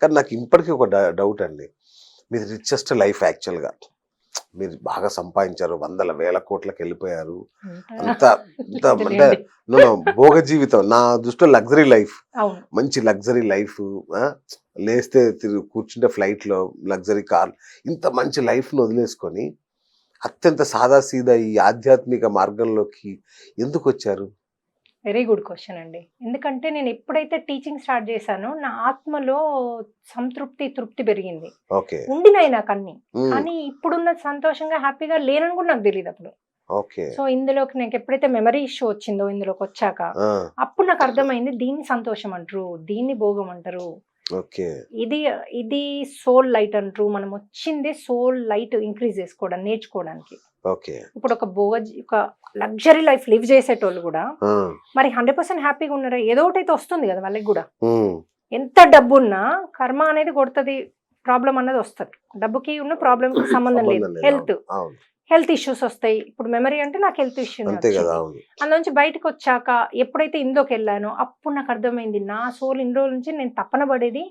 కానీ నాకు ఇప్పటికీ ఒక డౌట్ అండి. మీది రిచెస్ట్ లైఫ్ యాక్చువల్‌గా. మీరు బాగా సంపాదించారు. వందల వేల కోట్లకెళ్ళిపోయారు. అంతా ఇంత అంటే అంతేలేండి. నో, నో, భోగ జీవితం. నా దృష్టిలో లగ్జరీ లైఫ్. అవును. మంచి లగ్జరీ లైఫ్. ఆ! లేస్తే కూర్చుంటే ఫ్లైట్‌లో లగ్జరీ కార్. ఇంత మంచి లైఫ్‌ని వదిలేసుకొని అత్యంత సాదాసీదా ఈ ఆధ్యాత్మిక మార్గంలోకి ఎందుకొచ్చారు? వెరీ గుడ్ క్వెషన్ అండి. ఎందుకంటే నేను ఎప్పుడైతే టీచింగ్ స్టార్ట్ చేశానో నా ఆత్మలో సంతృప్తి, తృప్తి పెరిగింది. ఓకే. ఉండినాయి నాకన్నీ. హ్మ్. కానీ ఇప్పుడున్న సంతోషంగా, హ్యాపీగా లేనని కూడా నాకు తెలీదప్పుడు. ఓకే. సో, ఇందులోకి నాకెప్పుడైతే మెమరీ ఇష్యూ వచ్చిందో ఇందులోకొచ్చాక, ఆ! అప్పుడు నాకు అర్థమైంది దీన్ని సంతోషం అంటరు. దీన్ని భోగం అంటరు. ఓకే. ఇది ఇది సోల్ లైట్ అంటరు. మనం వచ్చిందే సోల్ లైట్ ఇంక్రీజ్ చేసుకోవడానికి, నేర్చుకోవడానికి. ఓకే. ఇప్పుడు ఒక లగ్జరీ లైఫ్ లివ్ చేసేటోళ్ళు కూడా ఆ! మరి 100% హ్యాపీగా ఉన్నారా? ఏదో ఒకటైతే వస్తుంది కదా వాళ్ళకి కూడా. హ్మ్. ఎంత డబ్బున్నా కర్మ అనేది కొడతది. ప్రాబ్లమ్ అన్నది వస్తది. డబ్బుకి ఉన్న ప్రాబ్లమ్‌కి సంబంధం లేదు. సంబంధం లేదు. హెల్త్. అవును. హెల్త్ ఇష్యూస్ వస్తాయి. ఇప్పుడు మెమరీ అంటే నాకు హెల్త్ ఇష్యూనే అంతే కదా! వచ్చింది. అవును. అందులోంచి బయటకొచ్చాక ఎప్పుడైతే ఇందులోకెళ్ళానో అప్పుడు నాకు అర్థమైంది. నా సోల్ ఇన్ని రోజుల నుంచి నేను తపన పడేది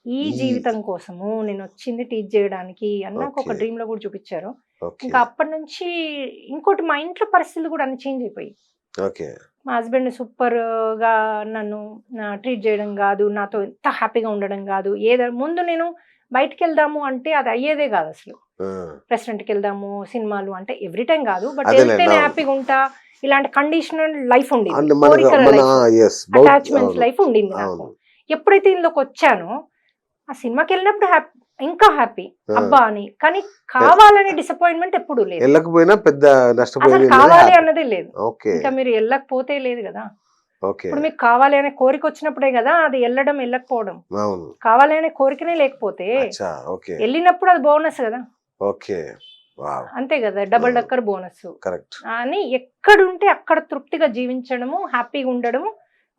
ఈ ఈ జీవితం కోసము. నేనొచ్చింది టీచ్ జేయడానికి అని నాకొక ఓకే. డ్రీమ్‌లో గూడా చూపిచ్చారు. ఓకే. ఇంకా అప్పటినుంచి ఇంకోటి మా ఇంట్లో పరిస్థితులు గూడా అన్ని చేంజ్ అయిపోయాయి. ఓకే. మా హస్బెండ్ సూపర్‌గా నన్ను ట్రీట్ జేయడం గాదు, నాతో ఎంత హ్యాపీగా ఉండడం గాదు. ముందు నేను బయటికెళ్దాము అంటే అది అయ్యేదే గాదసలు. ఆ! రెస్టారెంట్‌కెళ్దాము, సినిమాలు అంటే ఎవ్రీ టైమ్ గాదు. బట్ అదేలెండి. ఎళ్తేనే అవును. హ్యాపీగా ఉంటా. ఇలాంటి కండిషనల్ లైఫ్ ఉండేది. అంటే కోరికల మన లైఫ్, యెస్. అటాచ్‌మెంట్స్ అవును. లైఫ్ ఉండింది నాకు. అవును. ఎప్పుడైతే ఇందులోకొచ్చానో ఆ సినిమాకెళ్ళినప్పుడు ఇంకా హ్యాపీ. ఆ! అబ్బా! అని. కానీ ఎ కావాలనే డిసప్పాయింట్‌మెంట్ ఎప్పుడూ లేదు. ఎళ్ళకపోయినా పెద్ద అసలు నష్టపోయేది ఏం లేదు. కావాలి హ్యాపీ. అన్నదే లేదు. ఓకే. ఇంకా మీరు ఎళ్ళకపోతే లేదు గదా! ఓకే. ఇప్పుడు మీకు కావాలి అనే కోరికొచ్చినప్పుడే గదా! అది ఎళ్ళడం, ఎళ్ళకపోవడం. అవును. కావాలి అనే కోరికనే లేకపోతే అచ్చా! ఓకే. ఎళ్ళినప్పుడు అది బోనస్ గదా! ఓకే. వావ్! అంతే గదా! డబుల్ అవును. Decker bonus. కరెక్ట్. అని ఎక్కడుంటే అక్కడ తృప్తిగా జీవించడము, హ్యాపీగా ఉండడము,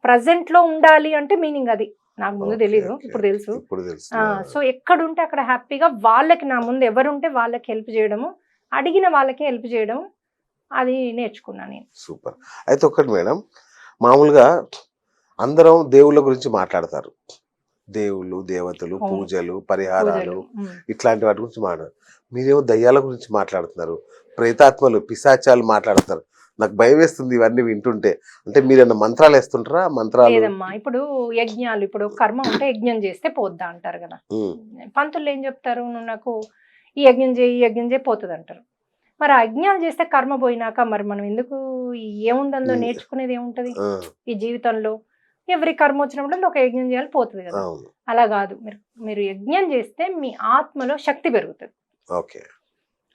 ప్రెజెంట్‌లో ఉండాలి అంటే మీనింగ్ అది. నాకు ముందు ఓకే. తెలీదు. ఓకే. ఇప్పుడు ఓకే. తెలుసు. ఇప్పుడు తెలుసు. ఆ! సో, ఎక్కడుంటే అక్కడ హ్యాపీగా వాళ్ళకి నా ముందు ఎవరుంటే వాళ్ళకి హెల్ప్ జేయడము, అడిగిన వాళ్ళకే హెల్ప్ జేయడం అది నేర్చుకున్నా నేను. సూపర్. అయితే ఒక్కటి మేడం, మామూలుగా అందరం దేవుళ్ళ గురించి మాట్లాడతారు. దేవుళ్ళు, దేవతలు, అవును. పూజలు, పరిహారాలు పూజలు. హ్మ్. ఇట్లాంటి వాటి గురించి మీరేమో దయ్యాల గురించి మాట్లాడుతున్నారు. ప్రేతాత్మలు, పిశాచాలు మాట్లాడుతున్నారు. నాకు భయమేస్తుంది ఇవన్నీ వింటుంటే. అంటే మీరేమన్నా మంత్రాలేస్తుంటారా? మంత్రాలు లేదమ్మా. ఇప్పుడు యజ్ఞాలు ఇప్పుడు కర్మ ఉంటే యజ్ఞం జేస్తే పోద్దా అంటారు గదా! హ్మ్. పంతులేం జెప్తారు? నువ్వు నాకు ఈ యజ్ఞం జెయ్యి, ఈ యజ్ఞం జెయ్యి పోతదంటారు. మరి ఆ యజ్ఞాలు జేస్తే కర్మ బోయినాక మరి మనం ఎందుకు ఏముంది అందులో ఈ నేర్చుకునేది ఏముంటది? ఆ! ఈ జీవితంలో ఎవరి కర్మ వచ్చినప్పుడల్లా ఒక యజ్ఞం జేయాలి పోతది గదా! అవును. అలా గాదు. మీరు మీరు యజ్ఞం జేస్తే మీ ఆత్మలో శక్తి పెరుగుతది. ఓకే.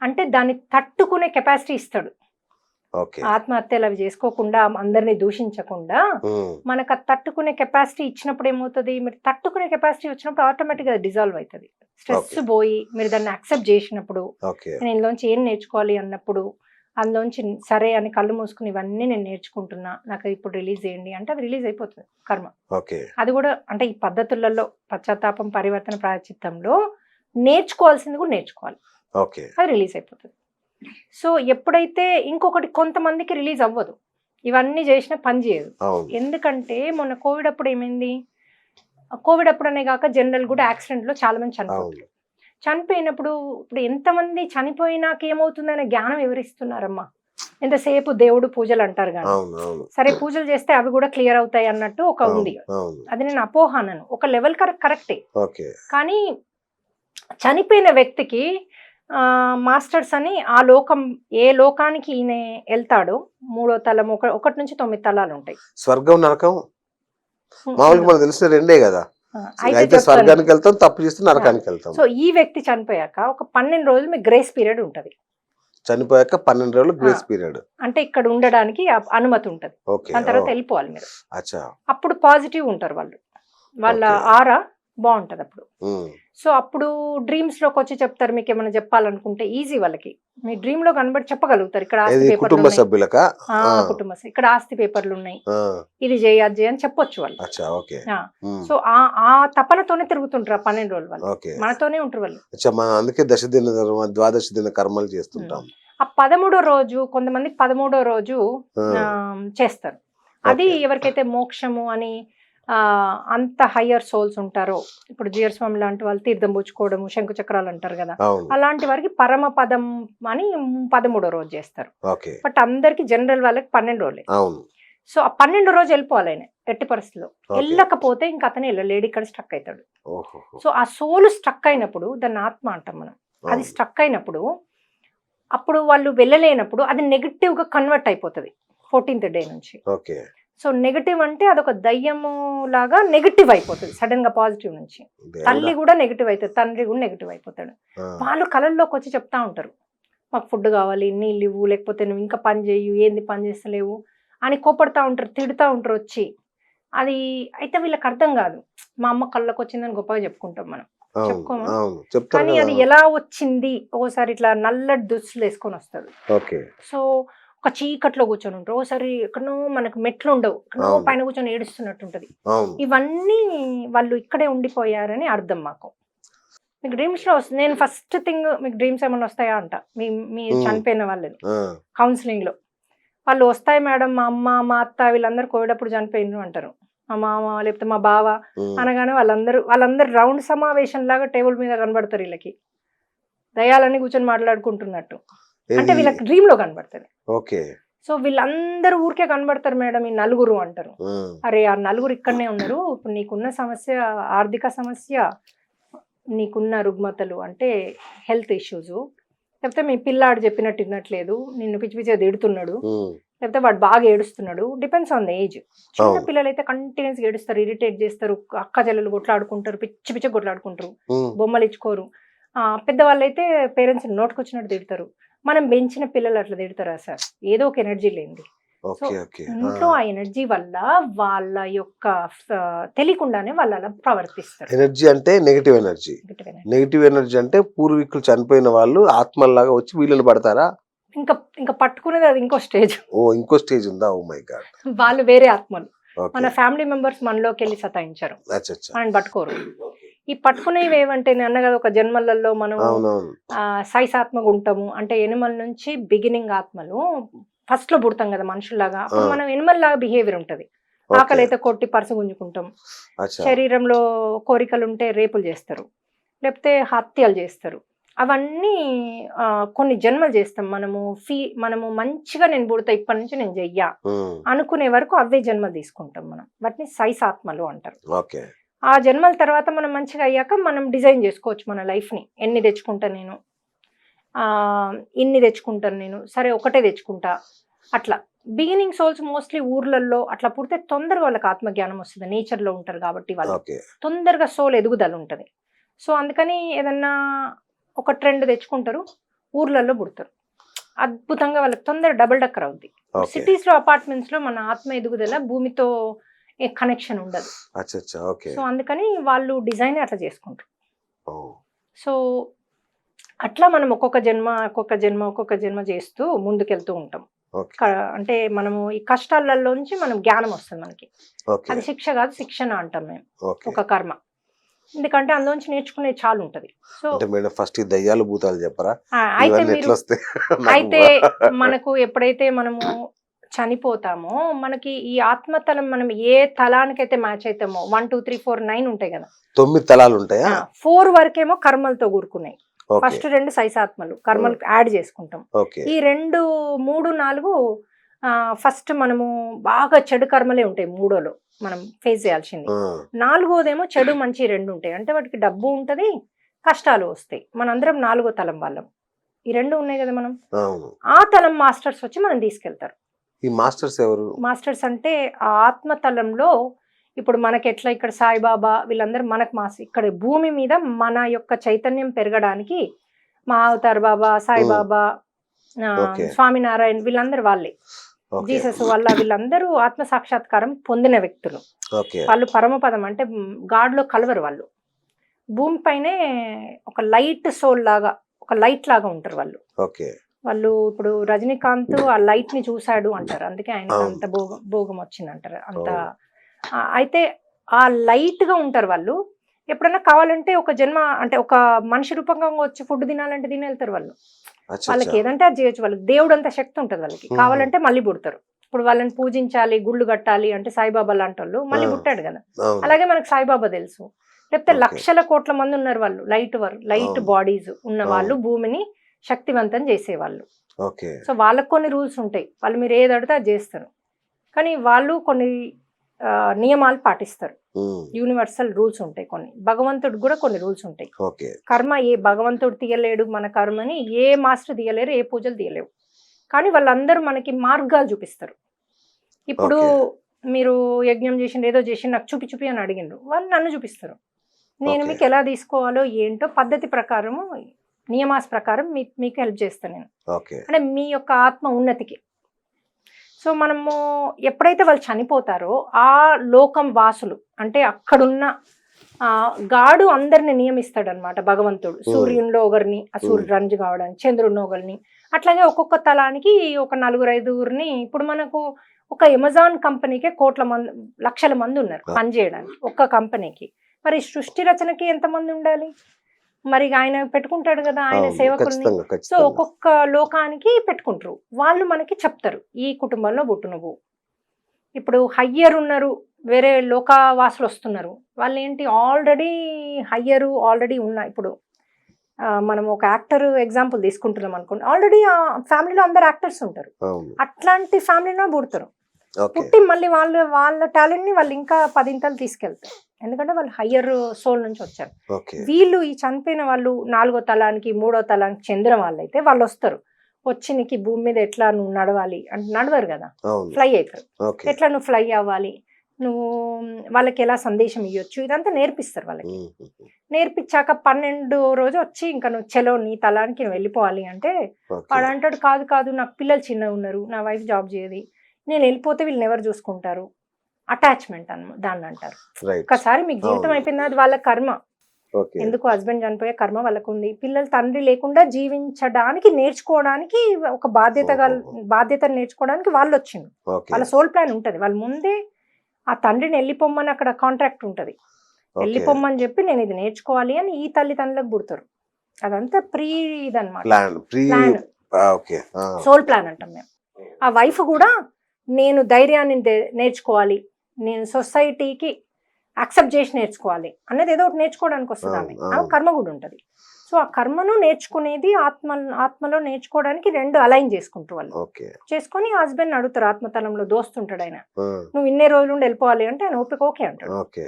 అంటే దాన్ని తట్టుకునే కెపాసిటీ ఇస్తాడు. ఓకే. ఆత్మహత్యలు అవి జేసుకోకుండా అందరిని దూషించకుండా హ్మ్. మనకు ఆ తట్టుకునే కెపాసిటీ ఇచ్చినప్పుడు ఏమవుతది? మీరు తట్టుకునే కెపాసిటీ వచ్చినప్పుడు ఆటోమేటిక్‌గా అది డిజాల్వ్ అయితది. Stress okay. బోయి మీరు దాన్ని యాక్సెప్ట్ జేసినప్పుడు, ఓకే. నేను ఇందులోంచి ఏం నేర్చుకోవాలి అన్నప్పుడు, అందులోంచి సరే అని కళ్ళు మూసుకొని ఇవన్నీ నేను నేర్చుకుంటున్నా. నాకు ఇప్పుడు రిలీజ్ జేయండి అంటే అది రిలీజ్ అయిపోతది కర్మ. ఓకే. అది గూడా అంటే ఈ పద్ధతులలో పశ్చాత్తాపం, పరివర్తన, ప్రాయశ్చిత్తంలో నేర్చుకోవాల్సింది గూడా నేర్చుకోవాలి. ఓకే. అది రిలీజ్ అయిపోతది. సో, ఎప్పుడైతే ఇంకొకటి కొంతమందికి రిలీజ్ అవ్వదు. ఇవన్నీ జేసినా పని జేయదు. అవును. ఎందుకంటే మొన్న కోవిడ్ అప్పుడు ఏమైంది? కోవిడ్ అప్పుడనే గాక జనరల్ గూడా యాక్సిడెంట్‌లో చాలా మంది అవును. చనిపోతారు. చనిపోయినప్పుడు ఇప్పుడు ఎంతమంది చనిపోయినాక ఏమవుతుందనే జ్ఞానం ఎవరిస్తున్నారమ్మా? ఎంతసేపు దేవుడు పూజలు అంటారు గానీ. అవును. అవును. సరే పూజలు చేస్తే అవి గూడా క్లియర్ అవుతాయి అన్నట్టు ఒక అవును. ఉంది. అవును. అది నేను అపోహ అనను. ఒక లెవెల్ కరెక్టే. ఓకే. కానీ చనిపోయిన వ్యక్తికి మాస్టర్స్ అని ఆ లోకం ఏ లోకానికి ఈయన ఎళ్తాడో మూడో తలం 1 నుంచి 9 తలాలుంటాయి. స్వర్గం, నరకం మామూలుగా ఉండవు. మనకు తెలిసిన రెండే గదా! అయితే అయితే చెప్తాను నేను. స్వర్గానికెళ్తాం, తప్పు చేస్తే ఆ! నరకానికెళ్తాం. సో, ఈ వ్యక్తి చనిపోయాక ఒక 12 రోజులు మీకు గ్రేస్ పీరియడ్ ఉంటది. చనిపోయాక 12 రోజులు ఆ! Grace period. అంటే ఇక్కడ ఉండడానికి అనుమతి ఉంటది. ఓకే. దాని తర్వాత ఓహ్! ఎళ్ళిపోవాలి మీరు. అచ్చా! అప్పుడు పాజిటివ్ ఉంటారు వాళ్ళు. వాళ్ళ ఓకే. ఆరా బావుంటదప్పుడు. హ్మ్. సో, అప్పుడు డ్రీమ్స్‌లోకొచ్చి చెప్తారు. మీకేమైనా జెప్పాలనుకుంటే ఈజీ వాళ్ళకి. మీ డ్రీమ్‌లో కనబడి చెప్పగలుగుతారు. ఇక్కడ ఆస్తి ఏది కుటుంబ పేపర్లున్నాయి. సభ్యులకా? ఆ! ఇక్కడ ఆస్తి పేపర్లున్నాయి. ఆ! ఇది జెయ్యి, అది జెయ్యి అని చెప్పొచ్చు వాళ్ళు. అచ్చా! ఓకే. ఆ! హ్మ్. సో, ఆ తపనతోనే తిరుగుతుంటారు ఆ 12 రోజులు వాళ్ళు. ఓకే. మనతోనే ఉంటారు వాళ్ళు. అచ్చా! మనం అందుకే దశ దిన ధర్మ, ద్వాదశ దిన కర్మలు హ్మ్. చేస్తుంటాం. ఆ 13 రోజు కొంతమంది 13 రోజు ఆ! చేస్తారు. అది ఓకే. ఎవరికైతే మోక్షము అని అంత హయ్యర్ సోల్స్ ఉంటారో, ఇప్పుడు జియర్ స్వామి లాంటి వాళ్ళు తీర్థం పుచ్చుకోవడము, శంకు చక్రాలు అంటారు కదా, అవును. అలాంటి వారికి పరమ పదం అని 13వ రోజు చేస్తారు. ఓకే. బట్ అందరికి జనరల్ వాళ్ళకి 12 రోజులే. అవును. సో ఆ 12 రోజు వెళ్ళిపోవాలి ఆయన ఎట్టి పరిస్థితిలో. ఓకే. వెళ్ళకపోతే ఇంకా అతను వెళ్ళలేడు, ఇక్కడ స్ట్రక్ అవుతాడు. ఓహోహో. సో ఆ సోల్ స్ట్రక్ అయినప్పుడు దాన్ని ఆత్మ అంటాం మనం. అది అవును. స్ట్రక్ అయినప్పుడు అప్పుడు వాళ్ళు వెళ్ళలేనప్పుడు అది నెగిటివ్ గా కన్వర్ట్ అయిపోతుంది 14th డే నుంచి. ఓకే. సో నెగిటివ్ అంటే అదొక దయ్యము లాగా నెగిటివ్ అయిపోతుంది సడన్ గా పాజిటివ్ నుంచి. దేవుడా. తల్లి కూడా నెగిటివ్ అవుతుంది, తండ్రి కూడా నెగిటివ్ అయిపోతాడు. ఆ. వాళ్ళు కళల్లోకి వచ్చి చెప్తా ఉంటారు, మాకు ఫుడ్ కావాలి, నీళ్ళు ఇవ్వు, లేకపోతే నువ్వు ఇంకా పని చేయు, ఏంది పని చేస్తలేవు అని కోపడతా ఉంటారు, తిడుతూ ఉంటారు వచ్చి. అది అయితే వీళ్ళకి అర్థం కాదు. మా అమ్మ కళ్ళకు వచ్చిందని గొప్పగా చెప్పుకుంటాం మనం, అవును. చెప్పుకోమా? అవును. చెప్తారు కానీ కదా. అది ఎలా వచ్చింది, ఓసారి ఇట్లా నల్లటి దుస్తులు వేసుకొని వస్తాడు. ఓకే. సో ఒక చీకట్లో కూర్చొని ఉంటారు, ఓసారి ఎక్కడో మనకు మెట్లు ఉండవు, ఎక్కడో అవును. పైన కూర్చొని ఏడుస్తున్నట్టు ఉంటది. అవును. ఇవన్నీ వాళ్ళు ఇక్కడే ఉండిపోయారని అర్థం మాకు. మీకు డ్రీమ్స్ లో వస్తుంది, నేను ఫస్ట్ థింగ్ మీకు డ్రీమ్స్ ఏమైనా వస్తాయా అంట, మీ చనిపోయిన వాళ్ళని ఆ. కౌన్సిలింగ్ లో వాళ్ళు వస్తాయి మేడం, మా అమ్మ మా అత్త వీళ్ళందరూ కోవిడప్పుడు చనిపోయినారు అంటారు, మా మామ లేకపోతే మా బావ అనగానే వాళ్ళందరూ రౌండ్ సమావేశం లాగా టేబుల్ మీద కనబడతారు. వీళ్ళకి దయాలని కూర్చొని మాట్లాడుకుంటున్నట్టు, అంటే ఏది? వీళ్ళకి డ్రీమ్ లో కనబడుతుంది. ఓకే. సో వీళ్ళందరూ ఊరికే కనబడతారు మేడం, ఈ నలుగురు అంటారు. ఆ. అరే ఆ నలుగురు ఇక్కడనే ఉన్నారు, ఇప్పుడు నీకున్న సమస్య ఆర్థిక సమస్య, నీకున్న రుగ్మతలు అంటే హెల్త్ ఇష్యూస్, లేకపోతే మీ పిల్లాడు చెప్పినట్టు వినట్లేదు, నిన్ను పిచ్చి పిచ్చిగా తిడుతున్నాడు, ఉమ్. లేకపోతే వాడు బాగా ఏడుస్తున్నాడు, డిపెండ్స్ ఆన్ ద ఏజ్. చిన్న అవును. పిల్లలు అయితే కంటిన్యూస్గా ఏడుస్తారు, ఇరిటేట్ చేస్తారు, అక్క చెల్లెలు కొట్లాడుకుంటారు, పిచ్చి పిచ్చి కొట్లాడుకుంటారు, ఉమ్. బొమ్మలు ఇచ్చుకోరు. పెద్దవాళ్ళు అయితే పేరెంట్స్ నోటుకొచ్చినట్టు తిడతారు. మనం పెంచిన పిల్లలు అట్లా తిడతారా సార్? ఏదో ఒక ఎనర్జీ లేనిది. So okay. ఓకే. ఆ. ఇంట్లో ఆ ఎనర్జీ వల్ల వాళ్ళ యొక్క తెలియకుండానే వాళ్ళు అలా ప్రవర్తిస్తారు. ఎనర్జీ అంటే negative energy. Negative energy. Negative energy అంటే పూర్వీకులు చనిపోయిన వాళ్ళు ఆత్మల్లాగా వచ్చి వీళ్ళని పడతారా? ఇంకా ఇంకా పట్టుకునేది అది ఇంకో స్టేజ్. ఓ ఇంకో స్టేజ్ ఉందా? Oh my god. వాళ్ళు వేరే ఆత్మలు. ఓకే. మన ఫ్యామిలీ మెంబర్స్ మనలోకి వెళ్ళి సతాయించారు, అచ్చా అచ్చా. మనం పట్టుకోరు. ఈ పట్టుకునేవి ఏమంటే నేను అన్న కదా, ఒక జన్మలలో మనం అవునవును. సైసాత్మగా ఉంటాము అంటే ఎనిమల్ నుంచి బిగినింగ్ ఆత్మలు ఫస్ట్ లో పుడతాం కదా మనుషుల్లాగా, అప్పుడు ఆ. మనం ఎనిమల్ లాగా బిహేవియర్ ఉంటది. ఓకే. ఆకలి అయితే కొట్టి పరస గుంజుకుంటాం, అచ్చా. శరీరంలో కోరికలు ఉంటే రేపులు చేస్తారు, లేకపోతే హత్యలు చేస్తారు. అవన్నీ కొన్ని జన్మలు చేస్తాం మనము మంచిగా నేను పుడతా ఇప్పటి నుంచి నేను చెయ్యా ఉమ్. అనుకునే వరకు అవే జన్మలు తీసుకుంటాం మనం, వాటిని సైసాత్మలు అంటారు. ఓకే. ఆ జన్మల తర్వాత మనం మంచిగా అయ్యాక మనం డిజైన్ చేసుకోవచ్చు మన లైఫ్ని. ఎన్ని తెచ్చుకుంటా నేను, ఇన్ని తెచ్చుకుంటాను నేను, సరే ఒకటే తెచ్చుకుంటా అట్లా. బిగినింగ్ సోల్స్ మోస్ట్లీ ఊర్లలో అట్లా పుడితే తొందరగా వాళ్ళకి ఆత్మజ్ఞానం వస్తుంది, నేచర్లో ఉంటారు కాబట్టి వాళ్ళు ఓకే. తొందరగా సోల్ ఎదుగుదల ఉంటుంది. సో అందుకని ఏదన్నా ఒక ట్రెండ్ తెచ్చుకుంటారు, ఊర్లలో పుడతారు, అద్భుతంగా వాళ్ళకి తొందర డబుల్ డక్కర్ అవుద్ది. ఓకే. సిటీస్లో అపార్ట్మెంట్స్లో మన ఆత్మ ఎదుగుదల భూమితో కనెక్షన్ ఉండదు. అచ్చా అచ్చా. ఓకే. సో అందుకని వాళ్ళు డిజైన్ అట్లా చేసుకుంటారు. ఓ. సో అట్లా మనం ఒక్కొక్క జన్మ చేస్తూ ముందుకెళ్తూ ఉంటాం. ఓకే. అంటే మనము ఈ కష్టాలలోంచి మనం జ్ఞానం వస్తుంది మనకి. ఓకే. అది శిక్ష కాదు, శిక్షణ అంటాం మేము, ఓకే. ఒక కర్మ. ఎందుకంటే అందులోంచి నేర్చుకునే చాలా ఉంటది. సో అంటే మేడం ఫస్ట్ ఈ దయ్యాలు భూతాలు చెప్పరా? అయితే ఇవన్నీ మీరు ఎట్లా వస్తాయి? అయితే మనకు ఎప్పుడైతే మనము చనిపోతామో మనకి ఈ ఆత్మతలం మనం ఏ తలానికైతే మ్యాచ్ అవుతామో 1 2 3 4 9 ఉంటాయి కదా, 9 తలాలు ఉంటాయా? 4 వరకేమో కర్మలతో కూరుకున్నాయి. ఓకే. ఫస్ట్ 2 సైసాత్మలు కర్మలు యాడ్ చేసుకుంటాం. ఓకే. ఈ 2 3 4 ఫస్ట్ మనము బాగా చెడు కర్మలే ఉంటాయి, 3లో మనం ఫేస్ చేయాల్సింది. 4వదేమో చెడు మంచి 2 ఉంటాయి, అంటే వాటికి డబ్బు ఉంటది, కష్టాలు వస్తాయి. మనందరం 4వ తలం వాళ్ళం. ఈ 2 ఉన్నాయి కదా మనం, అవును. ఆ తలం మాస్టర్స్ వచ్చి మనం తీసుకెళ్తారు. ఈ మాస్టర్స్ ఎవరు? మాస్టర్స్ అంటే ఆ ఆత్మతలంలో ఇప్పుడు మనకి ఎట్లా ఇక్కడ సాయిబాబా వీళ్ళందరూ మనకు ఇక్కడ భూమి మీద మన యొక్క చైతన్యం పెరగడానికి మా అవతార్ బాబా, సాయిబాబా, ఓకే. స్వామినారాయణ వీళ్ళందరూ వాళ్ళే, ఓకే. జీసస్ వల్ల వీళ్ళందరూ ఆత్మ సాక్షాత్కారం పొందిన వ్యక్తులు. ఓకే. వాళ్ళు పరమపదం అంటే గాడ్లో కలవరు. వాళ్ళు భూమిపైనే ఒక లైట్ సోల్ లాగా, ఒక లైట్ లాగా ఉంటారు వాళ్ళు. ఓకే. వాళ్ళు ఇప్పుడు రజనీకాంత్ ఆ లైట్ ని చూశాడు అంటారు, అందుకే ఆయనకు అంత భోగం వచ్చింది అంటారు అంత. అయితే ఆ లైట్ గా ఉంటారు వాళ్ళు. ఎప్పుడైనా కావాలంటే ఒక జన్మ అంటే ఒక మనిషి రూపంగా వచ్చి ఫుడ్ తినాలంటే తిని వెళ్తారు వాళ్ళు. వాళ్ళకి ఏదంటే అది చేయొచ్చు, వాళ్ళకి దేవుడు అంత శక్తి ఉంటుంది వాళ్ళకి. కావాలంటే మళ్ళీ పుడతారు. ఇప్పుడు వాళ్ళని పూజించాలి, గుళ్ళు కట్టాలి అంటే సాయిబాబా లాంటి వాళ్ళు మళ్ళీ ఆ. పుట్టాడు కదా. అవును. అలాగే మనకు సాయిబాబా తెలుసు. లేకపోతే ఓకే. లక్షల కోట్ల మంది ఉన్నారు వాళ్ళు, లైట్ అవును. బాడీస్ ఉన్న వాళ్ళు అవును. భూమిని శక్తివంతం చేసేవాళ్ళు. ఓకే. సో వాళ్ళకు కొన్ని రూల్స్ ఉంటాయి, వాళ్ళు మీరు ఏది అడితే అది చేస్తారు. కానీ వాళ్ళు కొన్ని నియమాలు పాటిస్తారు, ఉమ్. యూనివర్సల్ రూల్స్ ఉంటాయి కొన్ని. భగవంతుడికి కూడా కొన్ని రూల్స్ ఉంటాయి. ఓకే. కర్మ ఏ భగవంతుడు తీయలేడు మన కర్మని, ఏ మాస్టర్ తీయలేరు, ఏ పూజలు తీయలేవు. కానీ వాళ్ళందరూ మనకి మార్గాలు చూపిస్తారు. ఇప్పుడు ఓకే. మీరు యజ్ఞం చేసిండ్రు, ఏదో చేసి నాకు చూపి అని అడిగిండ్రు, వాళ్ళు నన్ను చూపిస్తారు. నేను ఓకే. మీకు ఎలా తీసుకోవాలో ఏంటో పద్ధతి ప్రకారము, నియమాస్ ప్రకారం మీకు హెల్ప్ చేస్తాను నేను, ఓకే. అంటే మీ యొక్క ఆత్మ ఉన్నతికి. సో మనము ఎప్పుడైతే వాళ్ళు చనిపోతారో ఆ లోకం వాసులు అంటే అక్కడున్న గాడు అందరిని నియమిస్తాడు అనమాట భగవంతుడు. సూర్యునిలో ఒకరిని, ఆ సూర్యుడు రంజు కావడానికి, చంద్రుడిని ఒకరిని, అట్లాగే ఒక్కొక్క తలానికి ఒక 4-5 ఇప్పుడు మనకు ఒక అమెజాన్ కంపెనీకే లక్షల మంది ఉన్నారు పనిచేయడానికి ఒక్క కంపెనీకి. మరి సృష్టి రచనకి ఎంతమంది ఉండాలి? మరి ఆయన పెట్టుకుంటాడు కదా ఆయన అవును. సేవకుల్ని. ఖచ్చితంగా, సో ఖచ్చితంగా. ఒక్కొక్క లోకానికి పెట్టుకుంటారు. వాళ్ళు మనకి చెప్తారు ఈ కుటుంబంలో పుట్టు నువ్వు. ఇప్పుడు హయ్యర్ ఉన్నారు, వేరే లోకవాసులు వస్తున్నారు, వాళ్ళు ఏంటి ఆల్రెడీ ఉన్న. ఇప్పుడు మనం ఒక యాక్టర్ ఎగ్జాంపుల్ తీసుకుంటున్నాం అనుకోండి, ఆల్రెడీ ఆ ఫ్యామిలీలో అందరు యాక్టర్స్ ఉంటారు. అవును. అట్లాంటి ఫ్యామిలీలో పుడతారు. ఓకే. పుట్టి మళ్ళీ వాళ్ళ టాలెంట్ని వాళ్ళు ఇంకా 10 ఇంతలు తీసుకెళ్తారు, ఎందుకంటే వాళ్ళు హయ్యర్ సోల్ నుంచి వచ్చారు. ఓకే. వీళ్ళు ఈ చనిపోయిన వాళ్ళు 4వ తలానికి 3వ తలానికి చెందిన వాళ్ళు అయితే వాళ్ళు వస్తారు, వచ్చి నీకు ఈ భూమి మీద ఎట్లా నువ్వు నడవాలి అంటే నడవరు కదా, అవును. ఫ్లై అవుతారు. ఓకే. ఎట్లా నువ్వు ఫ్లై అవ్వాలి, నువ్వు వాళ్ళకి ఎలా సందేశం ఇవ్వచ్చు, ఇదంతా నేర్పిస్తారు వాళ్ళకి. నేర్పించాక 12వ రోజు వచ్చి ఇంకా నువ్వు చలో నీ తలానికి నువ్వు వెళ్ళిపోవాలి అంటే ఓకే. వాడు అంటాడు, కాదు నాకు పిల్లలు చిన్నగా ఉన్నారు, నా వైఫ్ జాబ్ చేయదు, నేను వెళ్ళిపోతే వీళ్ళని ఎవరు చూసుకుంటారు. అటాచ్మెంట్ దాన్ని అంటారు. రైట్. ఒకసారి మీకు జీవితం అవును. అయిపోయింది, అది వాళ్ళ కర్మ. ఓకే. ఎందుకు హస్బెండ్ చనిపోయే కర్మ వాళ్ళకు ఉంది. పిల్లలు తండ్రి లేకుండా జీవించడానికి నేర్చుకోవడానికి ఒక బాధ్యతను నేర్చుకోవడానికి వాళ్ళు వచ్చింది. ఓకే. వాళ్ళ సోల్ ప్లాన్ ఉంటుంది, వాళ్ళ ముందే ఆ తండ్రిని వెళ్ళిపోమ్మని అక్కడ కాంట్రాక్ట్ ఉంటుంది, ఓకే. వెళ్ళిపోమ్మని చెప్పి నేను ఇది నేర్చుకోవాలి అని ఈ తల్లిదండ్రులకు పుడతారు. అదంతా ఇదన్నమాట, ప్లాన్. ఓకే. సోల్ ప్లాన్ అంటాం మేము. ఆ వైఫ్ కూడా నేను ధైర్యాన్ని నేర్చుకోవాలి, నేను సొసైటీకి యాక్సెప్ట్ చేసి నేర్చుకోవాలి అన్నది ఏదో ఒకటి నేర్చుకోవడానికి వస్తుంది ఆమె. ఆమె కర్మ కూడా ఉంటుంది. సో ఆ కర్మను నేర్చుకునేది ఆత్మలో నేర్చుకోవడానికి 2 అలైన్ చేసుకుంటారు వాళ్ళు. ఓకే. చేసుకొని హస్బెండ్ అడుగుతారు, ఆత్మతలంలో దోస్తుంటాడు ఆయన, ఆ. నువ్వు ఇన్నే రోజులు నుండి వెళ్ళిపోవాలి అంటే ఆయన ఓకే అంటాడు. ఓకే.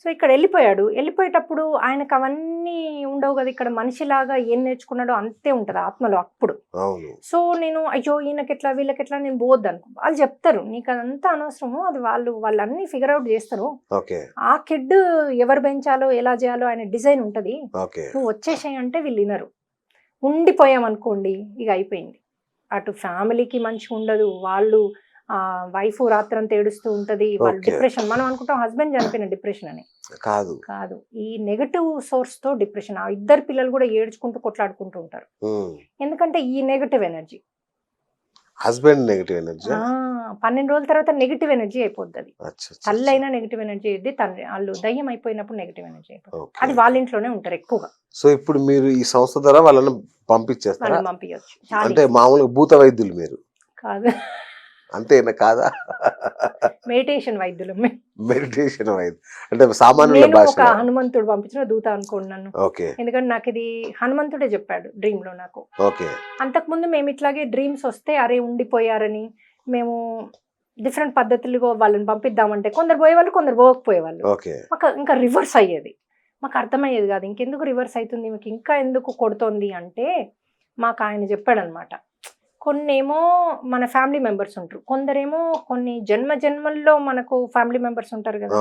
సో ఇక్కడ వెళ్ళిపోయేటప్పుడు ఆయనకు అవన్నీ ఉండవు కదా, ఇక్కడ మనిషిలాగా ఏం నేర్చుకున్నాడో అంతే ఉంటుంది ఆత్మలో అప్పుడు. అవును. సో నేను అయ్యో ఈయనకెట్లా వీళ్ళకెట్లా నేను పోవద్దు అనుకో, వాళ్ళు చెప్తారు నీకు అదంతా అనవసరము, అది వాళ్ళు అన్ని ఫిగర్ అవుట్ చేస్తారు. ఓకే. ఆ కిడ్ ఎవరు పెంచాలో ఎలా చేయాలో ఆయన డిజైన్ ఉంటుంది, ఓకే. నువ్వు వచ్చేసాయి అంటే వీళ్ళు వినరు. ఉండిపోయామనుకోండి ఇక అయిపోయింది, అటు ఫ్యామిలీకి మంచిగా ఉండదు, వాళ్ళు వైఫ్ రాత్రంతా ఏడుస్తూ ఉంటది, వాళ్ళు డిప్రెషన్. మనం అనుకుంటాం హస్బెండ్ చనిపోయిన డిప్రెషన్ అని, కాదు ఈ నెగటివ్ సోర్స్ తో డిప్రెషన్. ఆ 2 పిల్లలు కూడా ఏడ్చుకుంటూ కొట్లాడుకుంటూ ఉంటారు, ఎందుకంటే ఈ negative energy. Husband negative energy 12 రోజుల తర్వాత నెగటివ్ ఎనర్జీ అయిపోద్ది. తల్లి అయినా నెగటివ్ ఎనర్జీ అయ్యింది, తండ్రి వాళ్ళు దయ్యం అయిపోయినప్పుడు నెగటివ్ ఎనర్జీ అయిపోతుంది. అది వాళ్ళ ఇంట్లోనే ఉంటారు ఎక్కువగా. సో ఇప్పుడు మీరు ఈ సంస్థ ద్వారా వాళ్ళని పంపించేస్తారు, వాళ్ళని పంపించచ్చు. అంటే మామూలుగా భూత వైద్యులు మీరు కాదు, అంతేనా? కాదా? మెడిటేషన్ వైద్యులు. మెడిటేషన్ వైద్యులు అంటే సామాన్యుల నేను భాష. ఒక హనుమంతుడు పంపించిన దూత అనుకోండి నన్ను. ఓకే. ఎందుకంటే నాకు ఇది హనుమంతుడే చెప్పాడు డ్రీమ్ లో నాకు. ఓకే. అంతకుముందు మేము ఇట్లాగే డ్రీమ్స్ వస్తే అరే ఉండిపోయారని మేము డిఫరెంట్ పద్ధతులుగా వాళ్ళని పంపిద్దామంటే కొందరు పోయేవాళ్ళు, కొందరు పోకపోయేవాళ్ళు. ఓకే. మాకు ఇంకా రివర్స్ అయ్యేది, మాకు అర్థమయ్యేది కాదు ఇంకెందుకు రివర్స్ అవుతుంది, మీకు ఇంకా ఎందుకు కొడుతోంది అంటే మాకు ఆయన చెప్పాడు అనమాట. కొన్నేమో మన ఫ్యామిలీ మెంబర్స్ ఉంటారు, కొందరేమో కొన్ని జన్మల్లో మనకు ఫ్యామిలీ మెంబర్స్ ఉంటారు కదా,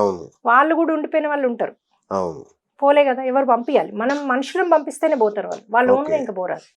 వాళ్ళు కూడా ఉండిపోయిన వాళ్ళు ఉంటారు. పోలే కదా, ఎవరు పంపించాలి, మనం మనుషులను పంపిస్తేనే పోతారు వాళ్ళు ఓన్గా ఇంకా పోరాదు.